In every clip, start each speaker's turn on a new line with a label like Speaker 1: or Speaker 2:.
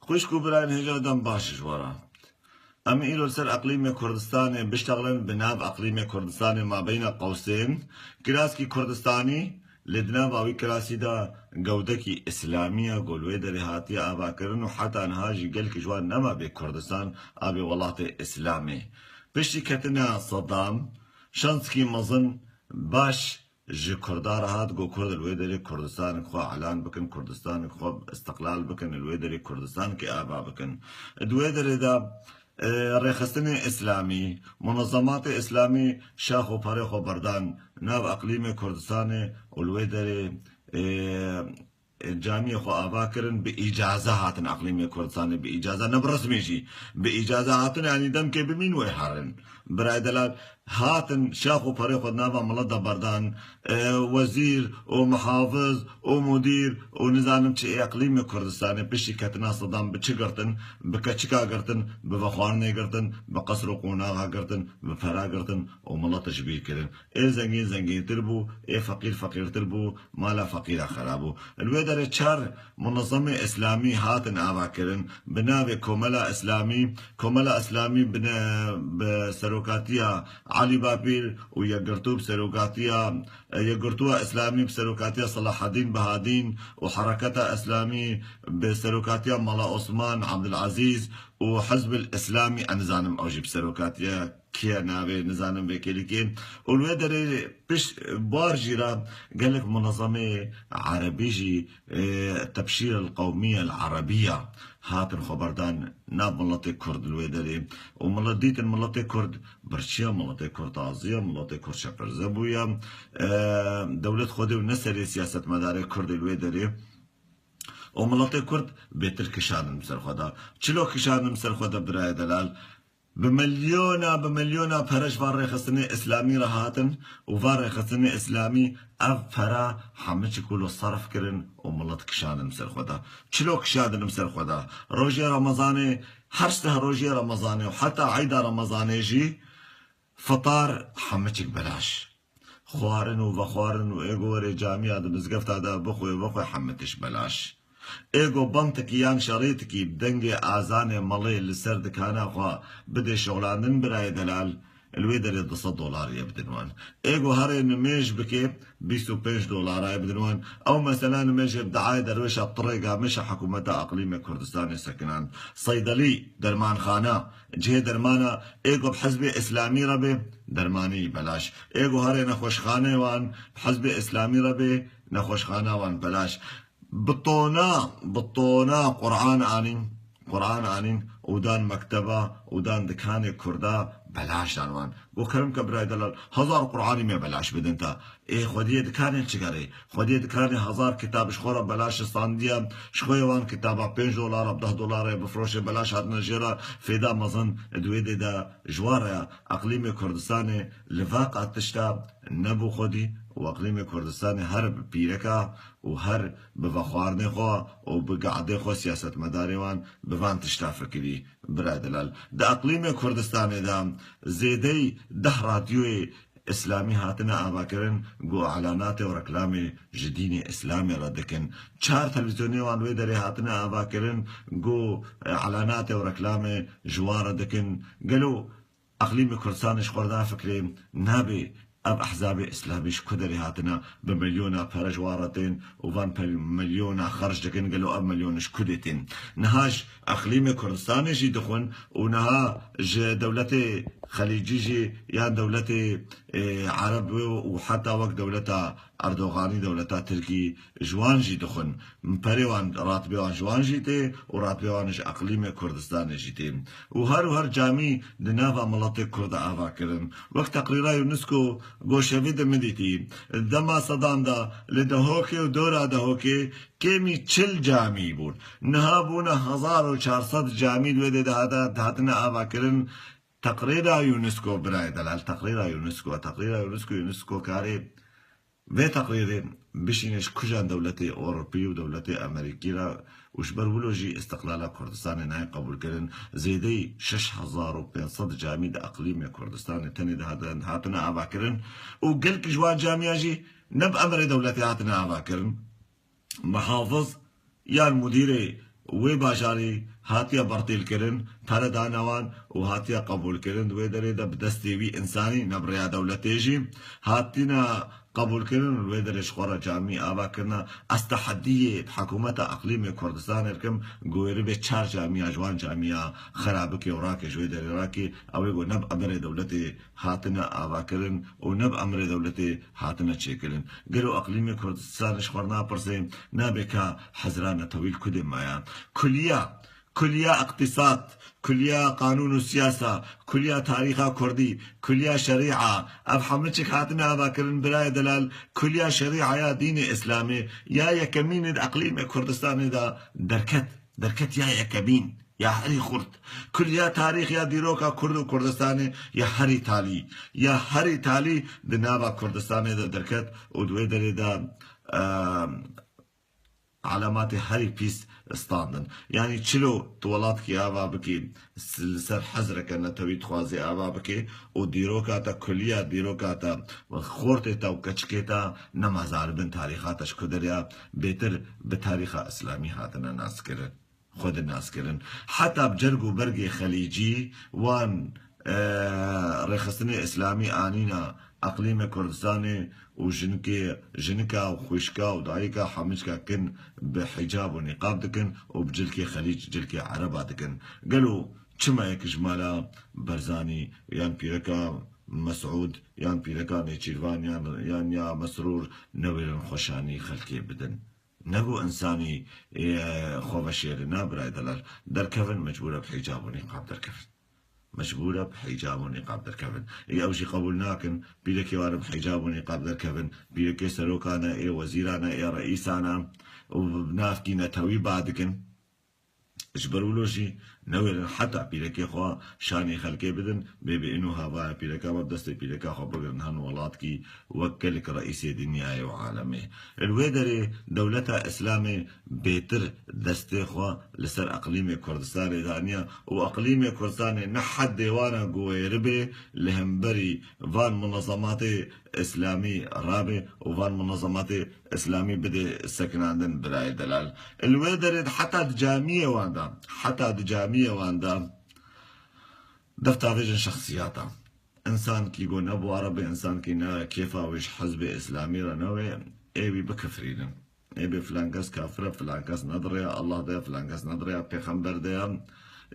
Speaker 1: خوشكو براين هجا دم باشش ورا أما إيلو سر أقليم كردستان بيشتغلن بناب أقليم كردستان ما بين قوسين كراسكي كردستاني لدنا باوي كراسي دا جودكي إسلامية قولوه دري هاتي آبا كرن وحتى أنهاجي قلك جوان نما بكردستان آبي ولاطي إسلامي بشتي كتنا صدام شانسكي مظن باش جي كردار هات جو كرد الويدري كردستان خو اعلان بكن كردستان خو استقلال بكن الويدري كردستان كي ابا بكن الويدري دا ريخستني اسلامي منظمات اسلامي شاخو باريخو بردان ناب اقليم كردستان والويدري جامعة خو أباكرن بإجازة هاتن أقليم كردستان بإجازة نبرسمي شي بإجازة هاتن يعني دم كي بمين ويحارن براي دلال هاتن شاخو فريق نابا ملدا بردان وزير ومحافظ ومدير ونزانم چه اقليم كردستان بشي كتنا صدام بچه گرتن بكچكا گرتن بفخوارنه گرتن بقصر قوناغا گرتن بفرا گرتن وملا تشبيه كرن زنگين زنگين تربو فقير فقير تربو مالا فقير خرابو الويدر چار منظمة اسلامي هاتن آبا كرن بناوي كوملا اسلامي بسروكاتيا علي بابير ويقرتو بسروقاتيا يقرتوها اسلامي بسروقاتيا صلاح الدين بهادين وحركتها اسلامي بسروقاتيا ملا عثمان عبد العزيز وحزب الاسلامي انزانم اوجي بسروقاتيا كيا ناوي نزانم بكيليكين والويدري بش بارجيرا قال لك منظمة عربيجي تبشير القومية العربية هاتن خبردان ناب ملتي كرد الويدري وملديت الملتي كرد برشيا ملتي كرد عزية ملتي كرد شبر زبويا دولة خودي ونسري سياسة مداري كرد الويدري وملتي كرد بيتر كشان مسر خدا چلو كشان مسر خدا براي دلال بمليونا فرش فار خصني اسلامي رهاتن وفار خصني اسلامي افرا حمچ كله صرف كرن وملت كشان مسر خدا چلو كشان مسر خدا روجي رمضاني حرسته روجي رمضاني وحتى عيد رمضاني جي فطار حمچك بلاش خوارن وبخوارن وايغوري جامعه مزقفت هذا بخوي حمتش بلاش ايجو بنتك يان شريطكي بدنجي آزاني مالي لسر دكانا خوا بدي شغلانن براي دلال الويدر $10 يبدنوان ايجو هاري نميج بكي $25 يبدنوان او مثلا نميج بدعاية درويش الطريقة مش حكومة اقليم كردستان سكنان صيدلي درمان خانة جهة درمانة ايجو بحزب اسلامي ربي درماني بلاش ايجو هاري نخوش خانة وان بحزب اسلامي ربي نخوش خانة وان بلاش بطونا قرآن آنين ودان مكتبة ودان دكان كردا بلاش دانوان گو کرم که برای دلال 1000 قرآنی می بلاش بدنتا خودی دکانی چگاری خودی دکانی 1000 کتاب شخورا بلاش استاندیا شخوی وان کتابا $5 $10 بفروش بلاش هات نجرا فیدا مزن دویده دا جوار اقلیم کردستان لفاق تشتا نبو خودی واقلیم کردستان هر پیرکا و هر بفخوارنه خوا و بقعده خوا سیاست مداری وان بفان تشتا فکری برای دلال دا اقلیم کردستان دا زیده 10 رادیوی اسلامي هاتنا آباكرن جو اعلانات وركلامي جديني اسلامي ردكن 4 تلفزيوني وان ويدري هاتنا آباكرن جو اعلانات وركلامي جوار دكن قالوا اقليم كردستان خوردا فكري نابي اب احزاب اسلاميش كدري هاتنا بمليون فرج وارتين وفان مليون خرج دكن قالوا اب مليونش كدتين نهاج اقليم كردستان جي دخون ونها دولتي خليجي يا دولتي عرب وحتى وقت دولتها اردوغاني دولتها تركي جوانجي دخن مبريوان راتبيوان جوانجي تي وراتبيوانش اقليم كردستان جيتي وهر جامي دنافا ملاتي كرد آفا كرن وقت تقريرا يونسكو گوشوي دمديتي دما صدام دا لدهوكي ودورا دهوكي كيمي 40 جامي بون نهابونا 1400 جامي الويدي دهاتنا آفا كرن تقرير يونسكو براي دلال تقرير يونسكو كاري في تقرير بشينش كجان دولتي أوروبي ودولتي أمريكي وش برولوجي استقلال كردستان ناي قبول كرن زيدي 6500 جامد أقليم كردستان تاني هاتنا آبا كرن وقلك جوان جامعة جي نب أمر دولتي هاتنا آبا كرن محافظ يا المديري وباجاري هاتيا برتيل كرن ترى دانوان وهاتيا قبول كرن دوي دريدا بدستي وي إنساني نبريا دولتيجي هاتينا قبول كرن دوي دريش خورا جامي آبا كرنا استحدية حكومة أقليم كردستان الكم قويري بي چار جامية جوان جامية خرابكي وراكي جوي دري راكي أو يقول نب أمر دولتي هاتنا آبا كرن ونب أمر دولتي هاتنا تشيكلن قالوا أقليم كردستان شخورنا برسي نابكا حزرانة طويل كدم مايا كلية اقتصاد كلية قانون وسياسة كلية تاريخ كردي كلية شريعة أفحملتك هاتنا باكرن براي دلال كلية شريعة يا دين إسلامي يا يكمين أقليم كردستان دا دركت يا يكمين يا هري خرد كلية تاريخ يا ديروكا كرد وكردستاني يا هري تالي دنابا كردستاني دا دركت ودوي دري دا علامات هاري بيس ستاندن يعني تشلو طولات كي آبا بكي سر حزرك أن توي تخوازي آبا بكي وديروكاتا كلية ديروكاتا خورتتا وكتشكيتا نمازار بن تاريخاتش كدريا بيتر بتاريخ إسلامي هاتنا ناس كرن خود الناس كرن حتى بجرقو برقي خليجي وان رخصني إسلامي آنينا أقليم كردستاني وجنكا وخوشكا ودايكا حمشكا كن بحجاب ونقاب دكن وبجلكي خليج جلكي عربا دكن قالوا كما يك جمالا برزاني يان بيركا مسعود يان بيركا نيتشيرفان يان يا مسرور نويرن خوشاني خلكي بدن نبو إنساني خوف شير نابراي دلال دركفن مجبورة بحجاب ونقاب دركفن مجبورة بحجاب ونقاب دركفن إيه أوشي قبولناكن بيلكي وارب حجاب ونقاب دركفن بيلكي سروكانا إيه وزيرانا إيه رئيسانا وبنافكينا توي بعدكن اجبرولوشي نوير حتى بيلكي خوا شاني خلقي بدن بيبي إنو هاوا بيلكا مبدستي بيلكا خوا بغرن هن ولاتكي وكلك رئيسي دنياي وعالمي الويدري دولتا إسلامي بيتر دستي خوا لسر أقليمي كردستاني دانيا وأقليمي كردستاني نحد ديوانا قوي ربي لهمبري فان منظماتي إسلامي رابي وفان منظماتي إسلامي بدي السكن عندن براي دلال الويدري حتى دجامية واندا دفتا فيجن شخصياتا انسان كي يقول ابو عربي انسان كي كيفا ويش حزب اسلامي رنوي ايبي بكفرين ايبي فلانكاس كافره فلانكاس نظريا الله ده فلانكاس نظريا بيخمبر ده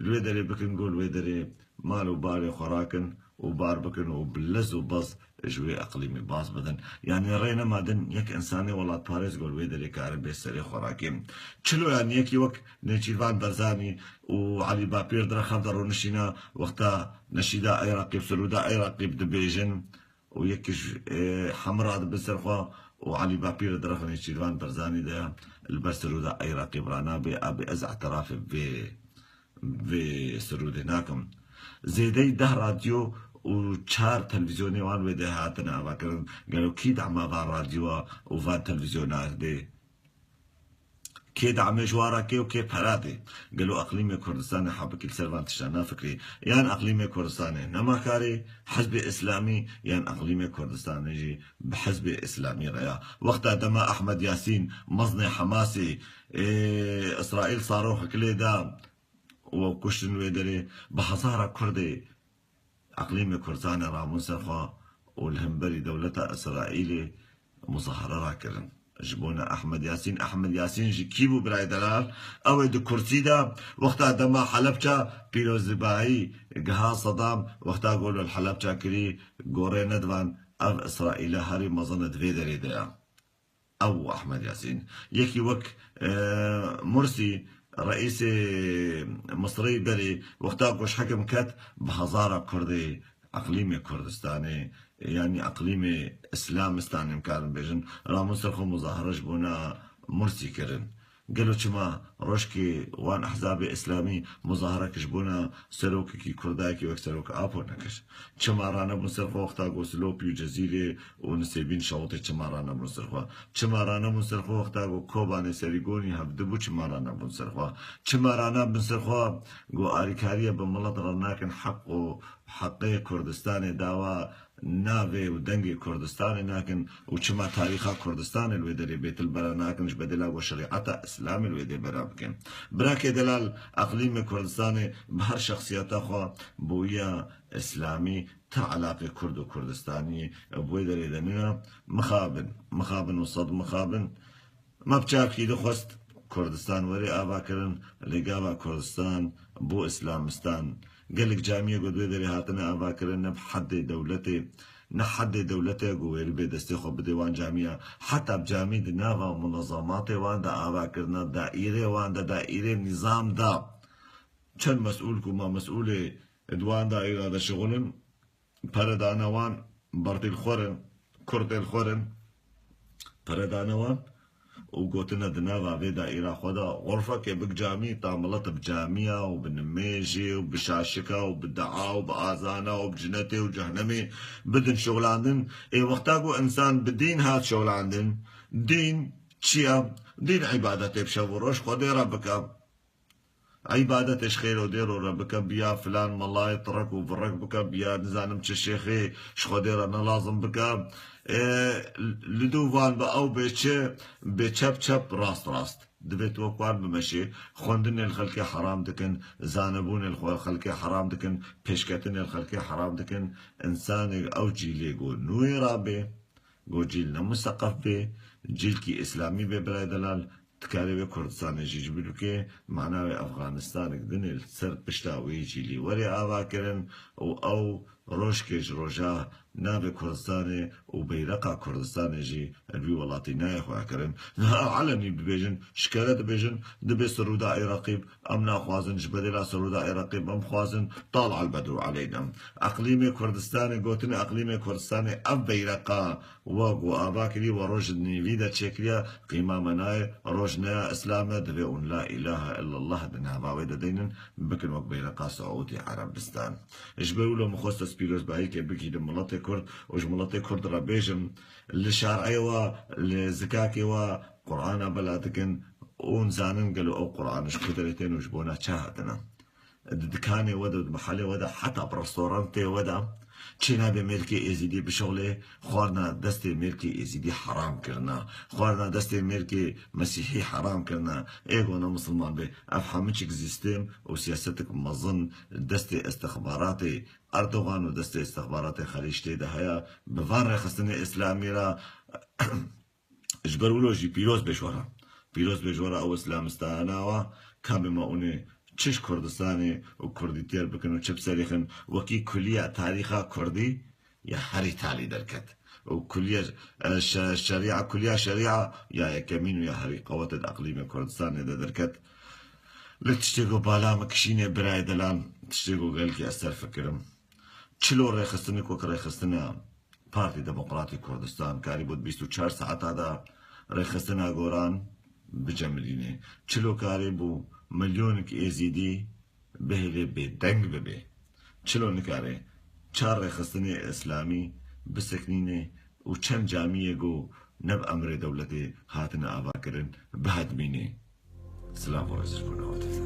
Speaker 1: الويدري بكن نقول ويدري مالو باري خوراكن وبار بكن وبلز وبص جوي اقليمي باص بدن يعني رينا مادن يك انساني والله باريس قول ويدري كارن بيسري خوراكيم تشلو يعني يكي وك نيتشيفان برزاني وعلي بابير درا خضر ونشينا وقتا نشيدا اي رقيب سرودا اي رقيب دبيجن ويكش حمراء بسرخوا وعلي بابير درا نيتشيفان برزاني ده البسرودا اي رقيب رانا ابي ازع اعتراف في سرود هناكم زيدي ده راديو وشار تلفزيوني وان وده هاتنا باكرن قالوا كيد عم فان راديو وفان تلفزيونات دي كيد عم جوارا كي وكي بهراتي قالوا اقليم كردستان حبك السلفان تشانا فكري يان اقليم كردستان نما كاري حزب اسلامي يان اقليم كردستان يجي بحزب اسلامي ريا وقتها دما احمد ياسين مصنع حماسي اسرائيل صاروخ كليدا وكشتن ويدري بحصارة كردي أقليم كردستان رامون سرخوا والهمبري دولتها إسرائيلي مظاهرة راكرن جبونا أحمد ياسين جي كيبو براي دلال أو دو كرسيدا وقتها دما حلبجا بيلو زباعي قها صدام وقتها قولوا الحلبجا كري قوري ندوان أف إسرائيل هاري مظنة فيدري ديا أو أحمد ياسين يكي وك مرسي رئيس مصري بري وقتها قوش حكم كات بهزارة كردي أقليمي كردستاني يعني أقليمي إسلامستاني مكارن بيجن رامون سرخو مظاهرة جبونا مرسي كرن قالوا كما روشكي وان أحزابي إسلامي مظاهرة كجبونا سلوكي كردايكي وك سلوك آبو نكش كما رانا بنسرخو وقتا قو سلوبي وجزيري ونسيبين شوطي كما رانا بنسرخو كما رانا بنسرخو وقتا قو كوباني سريقوني هبدبو كما رانا بنسرخو كما رانا بنسرخو قو آريكاريا بملط رناكن حقي كردستاني داوا ناوي ودنگي كردستان ناكن وشما تاريخا كردستان الويدري بيت البرا ناكنش بدلا وشريعة اسلام الويدري برا بكن براكي دلال اقليم كردستان بهر شخصيات اخوا بويا اسلامي تا علاقة كرد وكردستاني بويدري دنينا مخابن وصد مخابن ما بچاكي دخوست كردستان وري آبا كرن لقابا كردستان بو اسلامستان قالك جامعة قد ويدري هاتنا آبا كرن نبحد دولتي نحد دولتي قوير بيدستي خب بديوان جامعة حتى بجامعة نافا ومنظمات وان دا آبا كرنا دائرة وان دا دائرة نظام دا چند مسؤولكم ما مسؤولي دوان دائرة دا شغلن پردانا وان برد الخورن كرد الخورن پردانا وان وقوتنا دنافا في دائرة خدا غرفة كي بجامي تعملت بجامية وبنميجي وبشاشكة وبالدعاء وبآذانة وبجنتي وجهنمي بدن شغل عندن اي وقتاقو انسان بدين هات شغل عندن دين شيا دين عبادتي بشوروش خدي ربك عبادتش خير وديرو ربك بيا فلان مالله يطرك وبرك بك بيا نزانم تشيخي شخدير انا لازم بك لدوفان او بچپ چپ راست دبيت وقوان بمشي خوندن الخلق حرام دكن زانبون الخلق حرام دكن پشكتن الخلق حرام دكن انسان او جيلي قو نوي رابي قو جيلنا مثقف بي جيل كي اسلامي بي براي دلال تكاري كردستان جيج بلوكي معناوي افغانستان قدن السر بشتاوي جيلي وري آبا كرن او روشكيج روجا نابي كردستاني وبيرقا كردستاني جي البي والاتي نايخ وعكرن علني ببيجن شكالة بيجن دبي سرودا رقيب امنا خوازن جبدلا سرودا رقيب ام خوازن طالع البدر علينا اقليمي كردستاني قوتني اقليمي كردستاني اف بيرقا وقو اباكري وروجدني فيدا تشيكليا قيمة مناي روجنا اسلامنا دبي ان لا اله الا الله دنا باويدا دينن بكن وق بيرقا سعودي عربستان اجبروا مخصص بيروز بايك بكي دملاتي كرد وجملاتي كرد ربيجم لشارعي و لزكاكي و قرآن بلادكن ونزانن قالوا او قرآن اش قدرتين وجبونا شاهدنا دكاني ودا محلي ودا حتى برستورانتي ودا چینا به ملکی ازیدی بشغله خوارنا دست ملکی ازیدی حرام کرنا خوارنا دست ملکی مسیحی حرام کرنا ایگونا مسلمان به افهمه چک زیستم و سیاستک مظن دست استخبارات اردوغان و دست استخبارات خلیجتی ده هیا بوان رخصتن اسلامی را اجبرولو جی پیروز بشورا او اسلامستانا و کام ما اونه چش کردستانی و کردی تیر بکن و چپ سریخن وکی کلیه تاریخ کردی یا هری تالی درکت و کلیه شریعه یا کمین و یا هری قوات اقلیم کردستان درکت لتشتیگو بالا مکشینه برای دلان تشتیگو قل که اثر فکرم چلو ریخستنی که ریخستنی پارتی دموکراتی کردستان کاری بود 24 ساعت دا ریخستنی گوران بجملینه چلو کاری بو مليونك ازيدي بهلي بدنگ ببي چلو نكاري چار خستني اسلامي بسكنينه و چند جامعه گو نب امر دولتي هاتنا آبا کرن بهدمينه سلام و عزيز